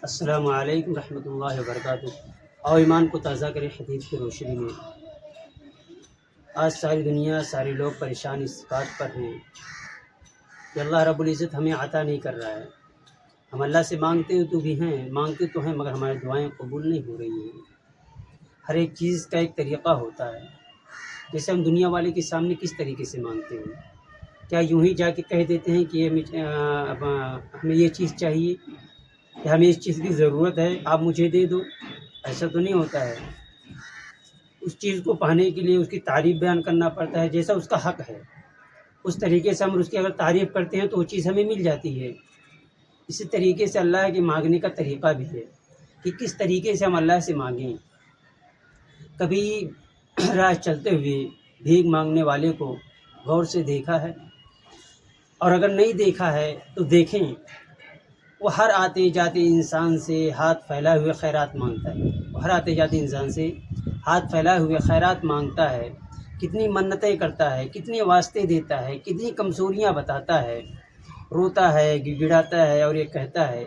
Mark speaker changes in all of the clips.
Speaker 1: السلام علیکم ورحمۃ اللہ وبرکاتہ۔ اور ایمان کو تازہ کریں حدیث کی روشنی میں۔ آج ساری دنیا، سارے لوگ پریشان اس بات پر ہیں کہ اللہ رب العزت ہمیں عطا نہیں کر رہا ہے۔ ہم اللہ سے مانگتے تو بھی ہیں، مانگتے تو ہیں، مگر ہماری دعائیں قبول نہیں ہو رہی ہیں۔ ہر ایک چیز کا ایک طریقہ ہوتا ہے۔ جیسے ہم دنیا والے کے سامنے کس طریقے سے مانگتے ہیں؟ کیا یوں ہی جا کے کہہ دیتے ہیں کہ ہمیں یہ چیز چاہیے، کہ ہمیں اس چیز کی ضرورت ہے، آپ مجھے دے دو؟ ایسا تو نہیں ہوتا ہے۔ اس چیز کو پانے کے لیے اس کی تعریف بیان کرنا پڑتا ہے، جیسا اس کا حق ہے اس طریقے سے ہم اس کی اگر تعریف کرتے ہیں تو وہ چیز ہمیں مل جاتی ہے۔ اسی طریقے سے اللہ کے مانگنے کا طریقہ بھی ہے کہ کس طریقے سے ہم اللہ سے مانگیں۔ کبھی راہ چلتے ہوئے بھیک مانگنے والے کو غور سے دیکھا ہے؟ اور اگر نہیں دیکھا ہے تو دیکھیں، وہ ہر آتے جاتے انسان سے ہاتھ پھیلائے ہوئے خیرات مانگتا ہے۔ وہ ہر آتے جاتے انسان سے ہاتھ پھیلائے ہوئے خیرات مانگتا ہے، کتنی منتیں کرتا ہے، کتنے واسطے دیتا ہے، کتنی کمزوریاں بتاتا ہے، روتا ہے، گڑ گڑاتا ہے اور یہ کہتا ہے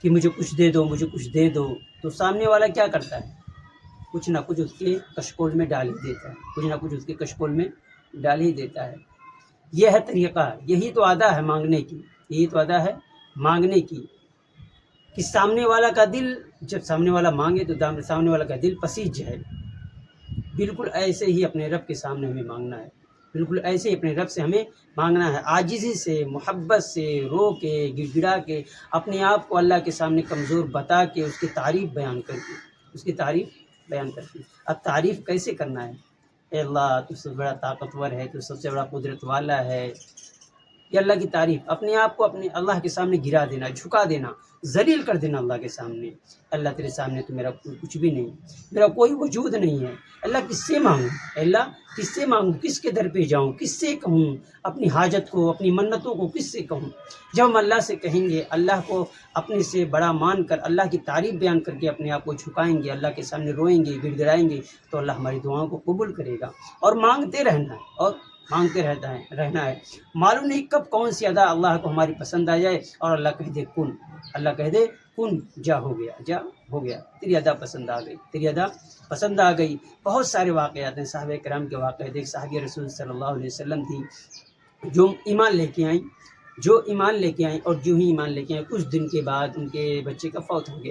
Speaker 1: کہ مجھے کچھ دے دو، مجھے کچھ دے دو۔ تو سامنے والا کیا کرتا ہے؟ کچھ نہ کچھ اس کے کشکول میں ڈال ہی دیتا ہے، کچھ نہ کچھ اس کے کشکول میں ڈال ہی دیتا ہے۔ یہ ہے طریقہ، یہی تو ادا ہے مانگنے کی، یہی تو ادا ہے مانگنے کی، کہ سامنے والا کا دل، جب سامنے والا مانگے تو سامنے والا کا دل پسیج جائے۔ بالکل ایسے ہی اپنے رب کے سامنے ہمیں مانگنا ہے، بالکل ایسے ہی اپنے رب سے ہمیں مانگنا ہے، عاجزی سے، محبت سے، رو کے، گڑ گڑا کے، اپنے آپ کو اللہ کے سامنے کمزور بتا کے، اس کی تعریف بیان کر کے، اس کی تعریف بیان کر کے۔ اب تعریف کیسے کرنا ہے؟ اے اللہ، تو سب سے بڑا طاقتور ہے، تو سب سے بڑا قدرت والا ہے۔ یہ اللہ کی تعریف، اپنے آپ کو اپنے اللہ کے سامنے گرا دینا، جھکا دینا، ذلیل کر دینا اللہ کے سامنے۔ اللہ تیرے سامنے تو میرا کچھ بھی نہیں، میرا کوئی وجود نہیں ہے۔ اللہ کس سے مانگوں؟ اے اللہ کس سے مانگوں؟ کس کے در پہ جاؤں؟ کس سے کہوں اپنی حاجت کو، اپنی منتوں کو کس سے کہوں؟ جب ہم اللہ سے کہیں گے، اللہ کو اپنے سے بڑا مان کر، اللہ کی تعریف بیان کر کے اپنے آپ کو جھکائیں گے، اللہ کے سامنے روئیں گے، گڑ گڑائیں گے، تو اللہ ہماری دعاؤں کو قبول کرے گا۔ اور مانگتے رہنا ہے، اور مانگتے رہنا ہے۔ معلوم نہیں کب کون سی ادا اللہ کو ہماری پسند آ جائے اور اللہ کہہ دے کن، اللہ کہہ دے کن، جا ہو گیا، جا ہو گیا، تیری ادا پسند آ گئی، تیری ادا پسند آ گئی۔ بہت سارے واقعات ہیں، صحابہ کرام کے واقعات۔ ایک صحابیہ رسول صلی اللہ علیہ وسلم تھی جو ایمان لے کے آئیں، اور جو ہی ایمان لے کے آئیں کچھ دن کے بعد ان کے بچے کا فوت ہو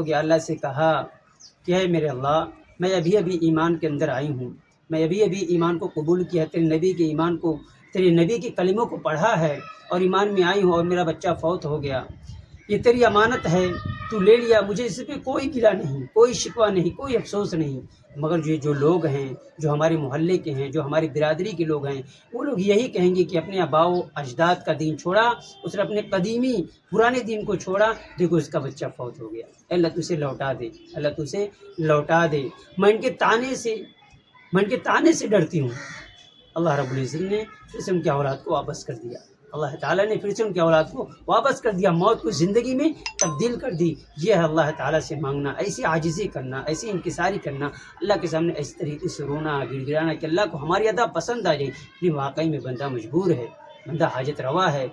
Speaker 1: گیا۔ اللہ سے کہا کہ اے میرے اللہ، میں ابھی ایمان کے اندر آئی ہوں، میں ابھی ایمان کو قبول کیا، تیرے نبی کے کلموں کو پڑھا ہے اور ایمان میں آئی ہوں، اور میرا بچہ فوت ہو گیا۔ یہ تیری امانت ہے، تو لے لیا، مجھے اس پہ کوئی گلہ نہیں، کوئی شکوہ نہیں، کوئی افسوس نہیں۔ مگر جو لوگ ہیں، جو ہمارے محلے کے ہیں، جو ہماری برادری کے لوگ ہیں، وہ لوگ یہی کہیں گے کہ اپنے آباء و اجداد کا دین چھوڑا، اس نے اپنے قدیمی پرانے دین کو چھوڑا، دیکھو اس کا بچہ فوت ہو گیا، اللہ تو اسے لوٹا دے، اللہ تو اسے لوٹا دے۔ میں ان کے تانے سے ڈرتی ہوں۔ اللہ رب العزت نے پھر سے ان کی اولاد کو واپس کر دیا، اللہ تعالیٰ نے پھر سے ان کی اولاد کو واپس کر دیا، موت کو زندگی میں تبدیل کر دی۔ یہ ہے اللہ تعالیٰ سے مانگنا، ایسی عاجزی کرنا، ایسی انکساری کرنا، اللہ کے سامنے اس طریقے سے رونا، گڑ گڑانا کہ اللہ کو ہماری ادا پسند آ جائے۔ یہ واقعی میں بندہ مجبور ہے، بندہ حاجت روا ہے۔